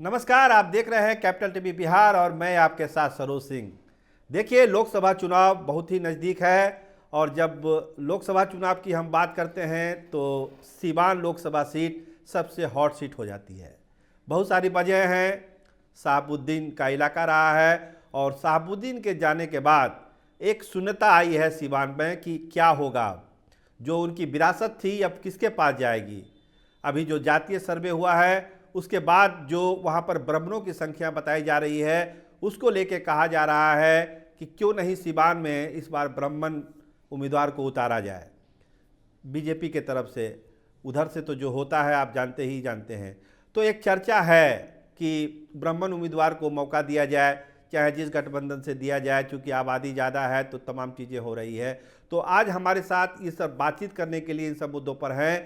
नमस्कार, आप देख रहे हैं कैपिटल टीवी बिहार और मैं आपके साथ सरोज सिंह। देखिए, लोकसभा चुनाव बहुत ही नज़दीक है और जब लोकसभा चुनाव की हम बात करते हैं तो सीवान लोकसभा सीट सबसे हॉट सीट हो जाती है। बहुत सारी वजह हैं। शहाबुद्दीन का इलाका रहा है और शहाबुद्दीन के जाने के बाद एक शून्यता आई है सीवान में कि क्या होगा। जो उनकी विरासत थी अब किसके पास जाएगी। अभी जो जातीय सर्वे हुआ है उसके बाद जो वहाँ पर ब्राह्मणों की संख्या बताई जा रही है उसको लेके कहा जा रहा है कि क्यों नहीं सीवान में इस बार ब्राह्मण उम्मीदवार को उतारा जाए बीजेपी के तरफ से। उधर से तो जो होता है आप जानते ही जानते हैं। तो एक चर्चा है कि ब्राह्मण उम्मीदवार को मौका दिया जाए, चाहे जिस गठबंधन से दिया जाए, चूँकि आबादी ज़्यादा है तो तमाम चीज़ें हो रही है। तो आज हमारे साथ ये सब बातचीत करने के लिए इन सब मुद्दों पर हैं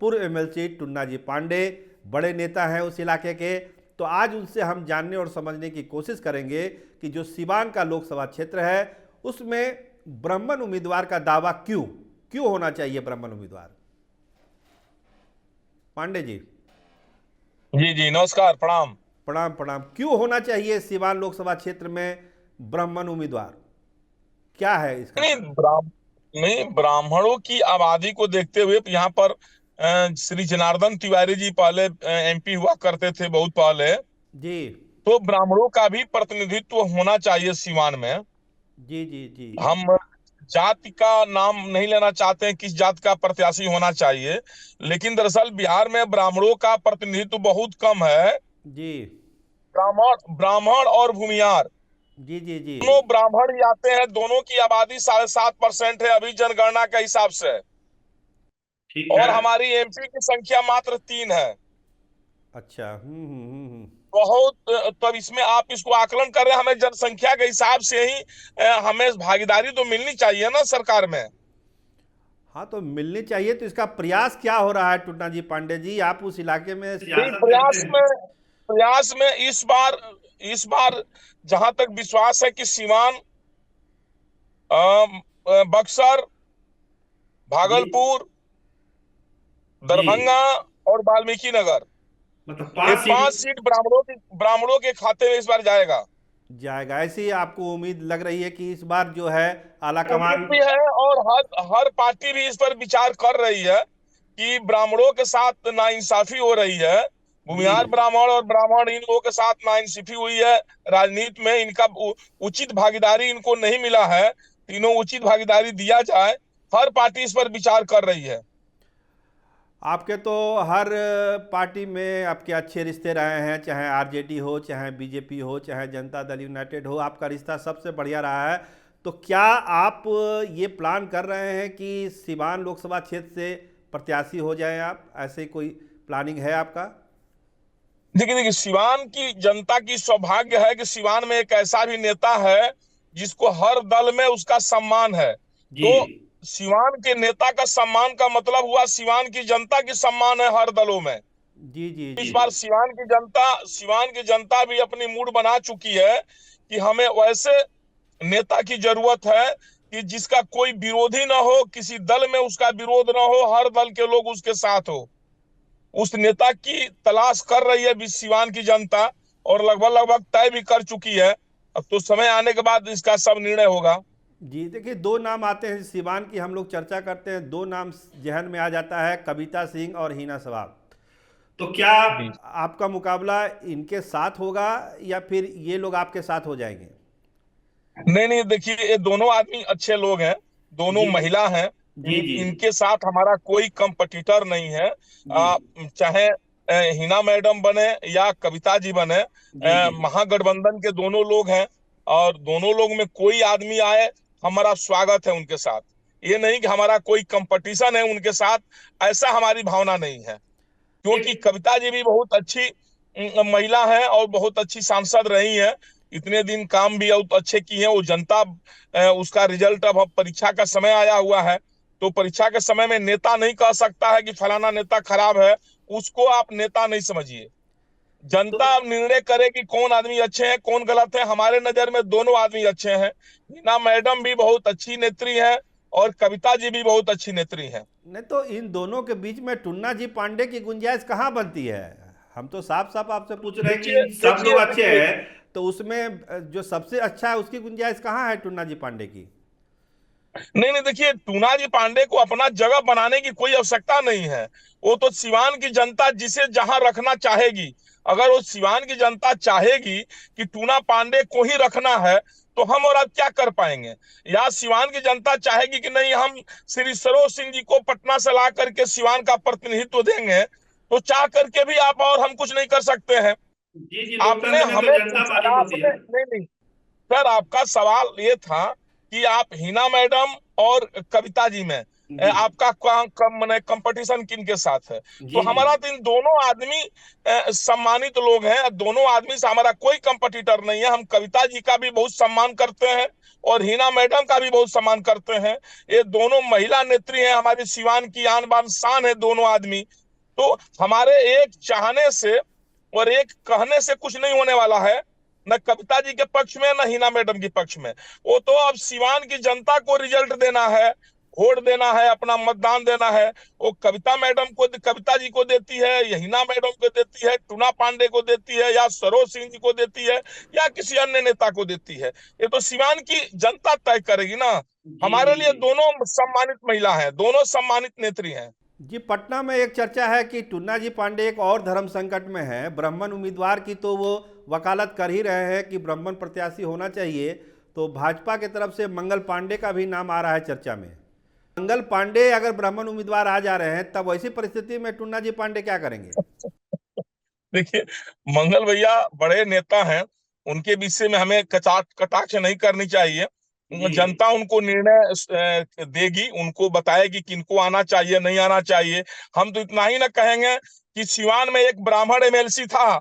पूर्व एमएलसी टुन्ना जी पांडे, बड़े नेता हैं उस इलाके के। तो आज उनसे हम जानने और समझने की कोशिश करेंगे कि जो सीवान का लोकसभा क्षेत्र है उसमें ब्राह्मण उम्मीदवार का दावा क्यों होना चाहिए। ब्राह्मण उम्मीदवार, पांडे जी। जी जी, नमस्कार, प्रणाम। प्रणाम प्रणाम। क्यों होना चाहिए सीवान लोकसभा क्षेत्र में ब्राह्मण उम्मीदवार, क्या है इसका नहीं कारण। नहीं, ब्राह्मणों की आबादी को देखते हुए यहाँ पर श्री जनार्दन तिवारी जी पहले एमपी हुआ करते थे, बहुत पहले। जी तो ब्राह्मणों का भी प्रतिनिधित्व होना चाहिए सीवान में। जी जी जी हम जाति का नाम नहीं लेना चाहते हैं, किस जात का प्रत्याशी होना चाहिए, लेकिन दरअसल बिहार में ब्राह्मणों का प्रतिनिधित्व बहुत कम है। जी ब्राह्मण ब्राह्मण और भूमिहार जी जी जी दोनों ब्राह्मण ही आते हैं। दोनों की आबादी 7.5% है अभी जनगणना के हिसाब से। ठीक है। और हमारी एमपी की संख्या मात्र 3 है। अच्छा। बहुत तब इसमें आप इसको आकलन कर रहे हैं, हमें जनसंख्या के हिसाब से ही हमें भागीदारी तो मिलनी चाहिए ना सरकार में। हाँ, तो मिलनी चाहिए। तो इसका प्रयास क्या हो रहा है टुन्ना जी पांडे जी, आप उस इलाके में नहीं, सियासत करते हैं। प्रयास में इस बार जहां तक विश्वास है कि सीवान, बक्सर, जी भागलपुर, जी, दरभंगा और वाल्मीकि नगर, मतलब ये 5 सीट 5 सीट ब्राह्मणों के खाते में इस बार जाएगा। जाएगा, ऐसी आपको उम्मीद लग रही है कि इस बार जो है आला उम्मीद कमान। भी है और हर पार्टी भी इस पर विचार कर रही है कि ब्राह्मणों के साथ नाइंसाफी हो रही है। जी, भूमिहार ब्राह्मण और ब्राह्मण, इन लोगों के साथ नाइंसाफी हुई है। राजनीति में इनका उचित भागीदारी इनको नहीं मिला है। तीनों उचित भागीदारी दिया जाए, हर पार्टी इस पर विचार कर रही है। आपके तो हर पार्टी में आपके अच्छे रिश्ते रहे हैं, चाहे आरजेडी हो, चाहे बीजेपी हो, चाहे जनता दल यूनाइटेड हो, आपका रिश्ता सबसे बढ़िया रहा है। तो क्या आप ये प्लान कर रहे हैं कि सिवान लोकसभा क्षेत्र से प्रत्याशी हो जाएं आप, ऐसे कोई प्लानिंग है आपका। देखिए देखिए, सिवान की जनता की सौभाग्य है कि सिवान में एक ऐसा भी नेता है जिसको हर दल में उसका सम्मान है। जी तो सिवान के नेता का सम्मान का मतलब हुआ सिवान की जनता की सम्मान है हर दलों में। जी जी इस जी बार सिवान की जनता भी अपनी मूड बना चुकी है कि हमें वैसे नेता की जरूरत है कि जिसका कोई विरोधी ना हो, किसी दल में उसका विरोध ना हो, हर दल के लोग उसके साथ हो। उस नेता की तलाश कर रही है सिवान की जनता, और लगभग लगभग तय भी कर चुकी है। अब तो समय आने के बाद इसका सब निर्णय होगा। जी। देखिए, दो नाम आते हैं सिवान की, हम लोग चर्चा करते हैं, दो नाम जहन में आ जाता है, कविता सिंह और हिना सहवाग। तो क्या जी, आपका मुकाबला इनके साथ होगा या फिर ये लोग आपके साथ हो जाएंगे। नहीं नहीं, देखिए ये दोनों आदमी अच्छे लोग हैं, दोनों जी महिला हैं। जी जी इनके साथ हमारा कोई कंपटीटर नहीं है। जी चाहे हिना मैडम बने या कविता जी बने, जी जी महागठबंधन के दोनों लोग हैं। और दोनों लोग में कोई आदमी आए, हमारा स्वागत है उनके साथ। ये नहीं कि हमारा कोई कंपटीशन है उनके साथ, ऐसा हमारी भावना नहीं है। क्योंकि एक कविता जी भी बहुत अच्छी महिला हैं और बहुत अच्छी सांसद रही हैं। इतने दिन काम भी बहुत अच्छे किए हैं। वो जनता, उसका रिजल्ट, अब परीक्षा का समय आया हुआ है, तो परीक्षा के समय में नेता नहीं कह सकता है कि फलाना नेता खराब है। उसको आप नेता नहीं समझिए। तो जनता अब निर्णय करे कि कौन आदमी अच्छे हैं कौन गलत है। हमारे नजर में दोनों आदमी अच्छे हैं। नीना मैडम भी बहुत अच्छी नेत्री है और कविता जी भी बहुत अच्छी नेत्री है। नहीं, तो इन दोनों के बीच में टुन्ना जी पांडे की गुंजाइश कहाँ बनती है। हम तो साफ साफ आपसे पूछ रहे हैं देखिए कि सब लोग देखिए अच्छे देखिए हैं, तो उसमें जो सबसे अच्छा है उसकी गुंजाइश कहाँ है टुन्ना जी पांडे की? नहीं नहीं, देखिए टूना जी पांडे को अपना जगह बनाने की कोई आवश्यकता नहीं है। वो तो सिवान की जनता जिसे जहां रखना चाहेगी, अगर वो सिवान की जनता चाहेगी कि टूना पांडे को ही रखना है, तो हम और अब क्या कर पाएंगे। या सिवान की जनता चाहेगी कि नहीं, हम श्री सरोज सिंह जी को पटना से ला करके सिवान का प्रतिनिधित्व देंगे, तो चाह करके भी आप और हम कुछ नहीं कर सकते हैं। जी जी, आपने लोकतंत्र में तो हमें जनता पूछा, मालिक होती आपने है। नहीं नहीं, सर आपका सवाल ये था कि आप हिना मैडम और कविता जी में जी आपका मैंने कंपटीशन किन के साथ है। तो जी जी। हमारा तो इन दोनों आदमी सम्मानित लोग हैं, दोनों आदमी से हमारा कोई कंपटीटर नहीं है। हम कविता जी का भी बहुत सम्मान करते हैं और हिना मैडम का भी बहुत सम्मान करते हैं। ये दोनों महिला नेत्री हैं, हमारी सिवान की आन बान शान है दोनों आदमी। तो हमारे एक चाहने से और एक कहने से कुछ नहीं होने वाला है, न कविता जी के पक्ष में न हिना मैडम के पक्ष में। वो तो अब सिवान की जनता को रिजल्ट देना है, वोट देना है, अपना मतदान देना है। वो कविता मैडम को, कविता जी को देती है, या हिना मैडम को देती है, टूना पांडे को देती है, या सरोज सिंह जी को देती है, या किसी अन्य नेता को देती है, ये तो सिवान की जनता तय करेगी ना। जी हमारे जी लिए जी। दोनों सम्मानित महिला हैं, दोनों सम्मानित नेत्री हैं। जी, पटना में एक चर्चा है कि टुन्ना जी पांडे एक और धर्म संकट में है। ब्राह्मण उम्मीदवार की तो वो वकालत कर ही रहे हैं कि ब्राह्मण प्रत्याशी होना चाहिए, तो भाजपा की तरफ से मंगल पांडे का भी नाम आ रहा है चर्चा में। मंगल पांडे अगर ब्राह्मण उम्मीदवार आ जा रहे हैं, तब ऐसी परिस्थिति में टुन्ना जी पांडे क्या करेंगे? देखिए, मंगल भैया बड़े नेता हैं, उनके विषय में हमें कटाक्ष नहीं करनी चाहिए। जी जनता उनको निर्णय देगी, उनको बताएगी कि किनको आना चाहिए नहीं आना चाहिए। हम तो इतना ही ना कहेंगे कि सिवान में एक ब्राह्मण एमएलसी था,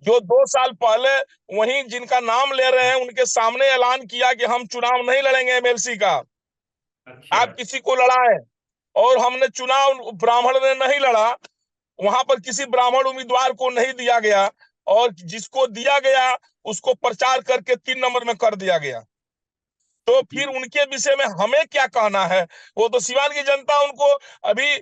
जो 2 साल पहले वहीं जिनका नाम ले रहे हैं उनके सामने ऐलान किया कि हम चुनाव नहीं लड़ेंगे एमएलसी का, अच्छा। आप किसी को लड़ाएं। और हमने चुनाव, ब्राह्मण ने नहीं लड़ा, वहां पर किसी ब्राह्मण उम्मीदवार को नहीं दिया गया, और जिसको दिया गया उसको प्रचार करके 3 नंबर में कर दिया गया। तो फिर उनके विषय में हमें क्या कहना है। वो तो सिवान की जनता उनको अभी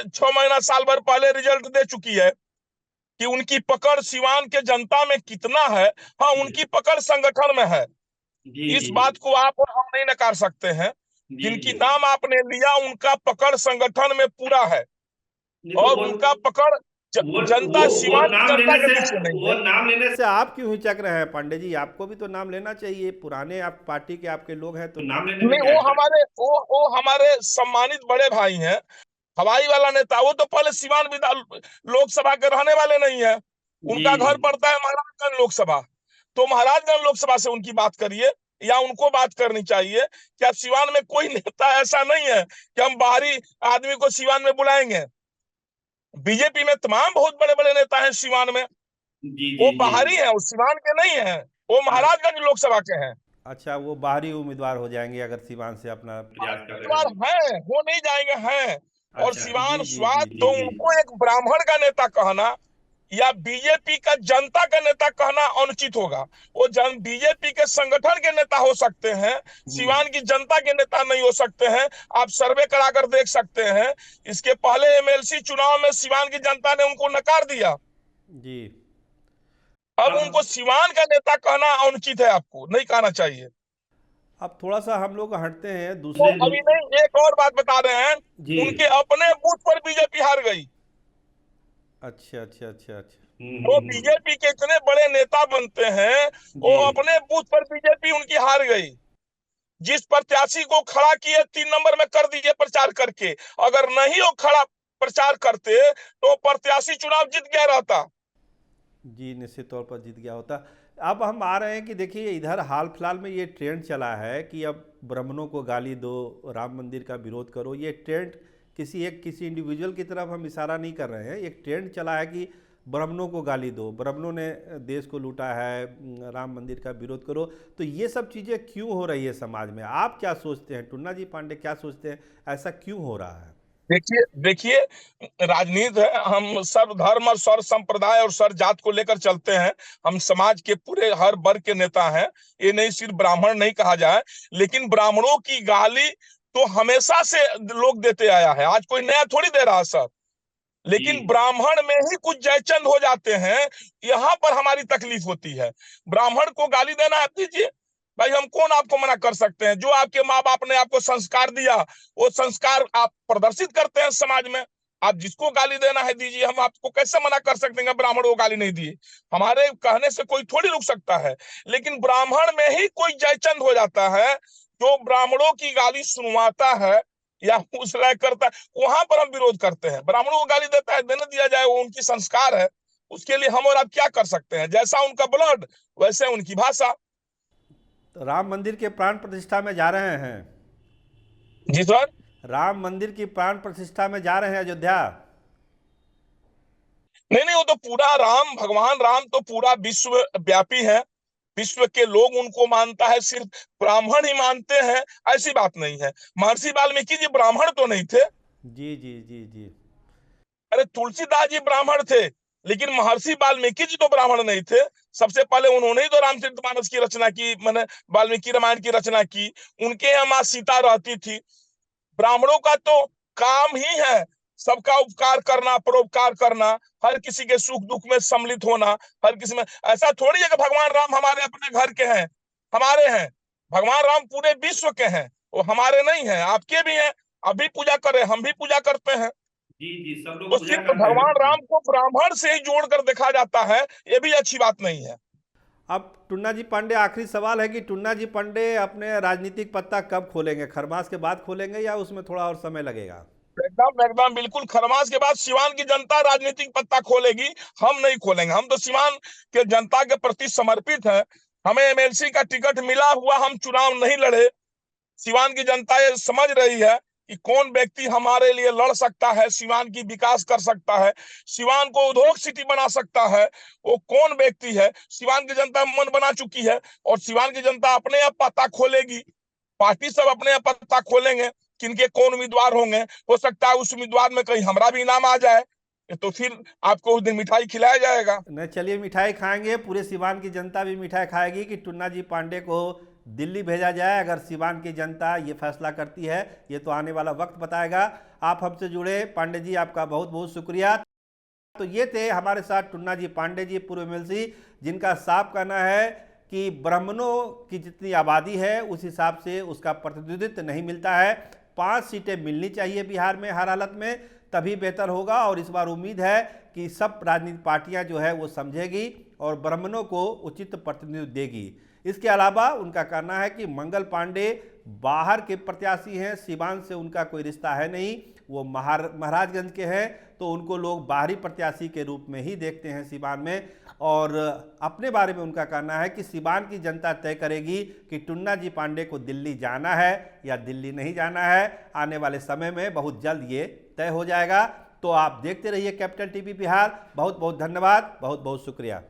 6 महीना साल भर पहले रिजल्ट दे चुकी है कि उनकी पकड़ सिवान के जनता में कितना है। हाँ, उनकी पकड़ संगठन में है, जी इस जी जी बात को आप और हम नहीं नकार सकते हैं। जी जिनकी जी। नाम आपने लिया उनका पकड़ संगठन में पूरा है, नहीं तो और उनका पकड़ वो जनता, वो सिवान की नाम जनता लेने के से, पीछे नहीं वो है। नाम लेने से आप क्यों हिचक रहे हैं पांडे जी? आपको भी तो नाम लेना चाहिए, पुराने आप पार्टी के आपके लोग हैं, तो नाम लेने में नहीं, क्या है? वो हमारे सम्मानित बड़े भाई हैं। हवाई वाला नेता, वो तो पहले सिवान विधान लोकसभा के रहने वाले नहीं है। जी उनका जी। घर पड़ता है महाराजगंज लोकसभा। तो महाराजगंज लोकसभा से उनकी बात करिए, या उनको बात करनी चाहिए। क्या सिवान में कोई नेता ऐसा नहीं है कि हम बाहरी आदमी को सिवान में बुलाएंगे। बीजेपी में तमाम बहुत बड़े बड़े नेता हैं सिवान में, जी जी वो जी। बाहरी हैं, वो सिवान के नहीं हैं, वो अच्छा। महाराजगंज लोकसभा के हैं। अच्छा, वो बाहरी उम्मीदवार हो जाएंगे अगर सिवान से अपना प्रयास कर रहे उम्मीदवार हैं। हैं, वो नहीं जाएंगे, हैं। और अच्छा, जी सिवान जी जी स्वाद जी तो जी। उनको एक ब्राह्मण का नेता कहना या बीजेपी का जनता का नेता कहना अनुचित होगा। वो बीजेपी के संगठन के नेता हो सकते हैं, हम्म। सिवान की जनता के नेता नहीं हो सकते हैं। आप सर्वे कराकर देख सकते हैं, इसके पहले एमएलसी चुनाव में सिवान की जनता ने उनको नकार दिया। जी। अब अब उनको सिवान का नेता कहना अनुचित है, आपको नहीं कहना चाहिए। अब थोड़ा सा हम लोग हटते हैं तो दूसरे अभी नहीं, एक और बात बता रहे हैं, जी। उनके अपने बूथ पर बीजेपी हार गई। अच्छा अच्छा अच्छा अच्छा। वो बीजेपी के इतने बड़े नेता बनते हैं, वो जी अपने बूथ पर बीजेपी उनकी हार गई। जिस प्रत्याशी को खड़ा किए 3 नंबर में कर दिए प्रचार करके, अगर नहीं वो खड़ा प्रचार करते तो प्रत्याशी चुनाव जीत गया रहता। जी, निश्चित तौर पर जीत गया होता। अब हम आ रहे हैं कि देखिए, इधर हाल फिलहाल में ये ट्रेंड चला है कि अब ब्राह्मणों को गाली दो, राम मंदिर का विरोध करो। ये ट्रेंड किसी इंडिविजुअल की तरफ हम इशारा नहीं कर रहे हैं। एक ट्रेंड चला है कि ब्राह्मणों को गाली दो, ब्राह्मणों ने देश को लूटा है, राम मंदिर का विरोध करो। तो ये सब चीज़ें क्यों हो रही है समाज में? आप क्या सोचते हैं, टुन्ना जी पांडे क्या सोचते हैं, ऐसा क्यों हो रहा है? देखिए देखिए, राजनीति है, हम सर्व धर्म और सर्व संप्रदाय और सर्व जात को लेकर चलते हैं। हम समाज के पूरे हर वर्ग के नेता हैं, ये नहीं सिर्फ ब्राह्मण नहीं कहा जाए। लेकिन ब्राह्मणों की गाली तो हमेशा से लोग देते आया है, आज कोई नया थोड़ी दे रहा सर। लेकिन ब्राह्मण में ही कुछ जयचंद हो जाते हैं, यहाँ पर हमारी तकलीफ होती है। ब्राह्मण को गाली देना आप दीजिए भाई, हम कौन आपको मना कर सकते हैं? जो आपके माँ बाप ने आपको संस्कार दिया, वो संस्कार आप प्रदर्शित करते हैं समाज में। आप जिसको गाली देना है दीजिए, हम आपको कैसे मना कर सकते हैं? ब्राह्मण को गाली नहीं दिए, हमारे कहने से कोई थोड़ी रुक सकता है। लेकिन ब्राह्मण में ही कोई जयचंद हो जाता है जो ब्राह्मणों की गाली सुनवाता है या उसलाय करता है, वहां पर हम विरोध करते हैं। ब्राह्मणों को गाली देता है, देने दिया जाए, वो उनकी संस्कार है, उसके लिए हम और आप क्या कर सकते हैं? जैसा उनका ब्लड वैसे उनकी भाषा। तो राम मंदिर के प्राण प्रतिष्ठा में जा रहे हैं? जी सर। राम मंदिर की प्राण प्रतिष्ठा में जा रहे हैं अयोध्या? नहीं नहीं, वो तो पूरा राम, भगवान राम तो पूरा विश्व व्यापी है, विश्व के लोग उनको मानता है, सिर्फ ब्राह्मण ही मानते हैं ऐसी बात नहीं है। महर्षि वाल्मीकि जी ब्राह्मण तो नहीं थे। जी जी जी जी। अरे तुलसीदास जी ब्राह्मण थे, लेकिन महर्षि वाल्मीकि जी तो ब्राह्मण नहीं थे। सबसे पहले उन्होंने ही तो रामचरितमानस की रचना की, मैंने वाल्मीकि रामायण की रचना की। उनके यहाँ माँ सीता रहती थी। ब्राह्मणों का तो काम ही है सबका उपकार करना, परोपकार करना, हर किसी के सुख दुख में सम्मिलित होना, हर किसी में। ऐसा थोड़ी है कि भगवान राम हमारे अपने घर के हैं, हमारे हैं। भगवान राम पूरे विश्व के हैं, वो हमारे नहीं हैं, आपके भी हैं। अभी पूजा करें, हम भी पूजा करते हैं। जी जी, सब लोग तो पूजा सिर्फ करते भगवान हैं। राम को ब्राह्मण से ही जोड़कर देखा जाता है, ये भी अच्छी बात नहीं है। अब टुन्ना जी पांडे, आखिरी सवाल है कि टुन्ना जी पांडे अपने राजनीतिक पत्ता कब खोलेंगे? खरमास के बाद खोलेंगे या उसमें थोड़ा और समय लगेगा? एकदम एकदम बिल्कुल, खरमास के बाद सिवान की जनता राजनीतिक पत्ता खोलेगी, हम नहीं खोलेंगे। हम तो सिवान के जनता के प्रति समर्पित हैं। हमें एमएलसी का टिकट मिला हुआ, हम चुनाव नहीं लड़े। सिवान की जनता ये समझ रही है कि कौन व्यक्ति हमारे लिए लड़ सकता है, सिवान की विकास कर सकता है, सिवान को उद्योग सिटी बना सकता है, वो कौन व्यक्ति है। सिवान की जनता मन बना चुकी है, और सिवान की जनता अपने आप पत्ता खोलेगी। पार्टी सब अपने आप पत्ता खोलेंगे किनके कौन उम्मीदवार होंगे। हो सकता है उस उम्मीदवार में कहीं हमारा भी नाम आ जाए, तो फिर आपको उस दिन मिठाई खिलाया जाएगा। नहीं, चलिए मिठाई खाएंगे, पूरे सिवान की जनता भी मिठाई खाएगी कि टुन्ना जी पांडे को दिल्ली भेजा जाए। अगर सिवान की जनता ये फैसला करती है, ये तो आने वाला वक्त बताएगा। आप हमसे जुड़े पांडे जी, आपका बहुत बहुत शुक्रिया। तो ये थे हमारे साथ टुन्ना जी पांडे जी, पूर्व एमएलसी, जिनका साफ कहना है कि ब्राह्मणों की जितनी आबादी है उस हिसाब से उसका प्रतिनिधित्व नहीं मिलता है। 5 सीटें मिलनी चाहिए बिहार में हर हालत में, तभी बेहतर होगा। और इस बार उम्मीद है कि सब राजनीतिक पार्टियां जो है वो समझेगी और ब्राह्मणों को उचित प्रतिनिधित्व देगी। इसके अलावा उनका कहना है कि मंगल पांडे बाहर के प्रत्याशी हैं, सिवान से उनका कोई रिश्ता है नहीं, वो महाराजगंज के हैं, तो उनको लोग बाहरी प्रत्याशी के रूप में ही देखते हैं सिवान में। और अपने बारे में उनका कहना है कि सिवान की जनता तय करेगी कि टुन्ना जी पांडे को दिल्ली जाना है या दिल्ली नहीं जाना है। आने वाले समय में बहुत जल्द ये तय हो जाएगा। तो आप देखते रहिए कैपिटल टीवी बिहार। बहुत बहुत धन्यवाद, बहुत बहुत शुक्रिया।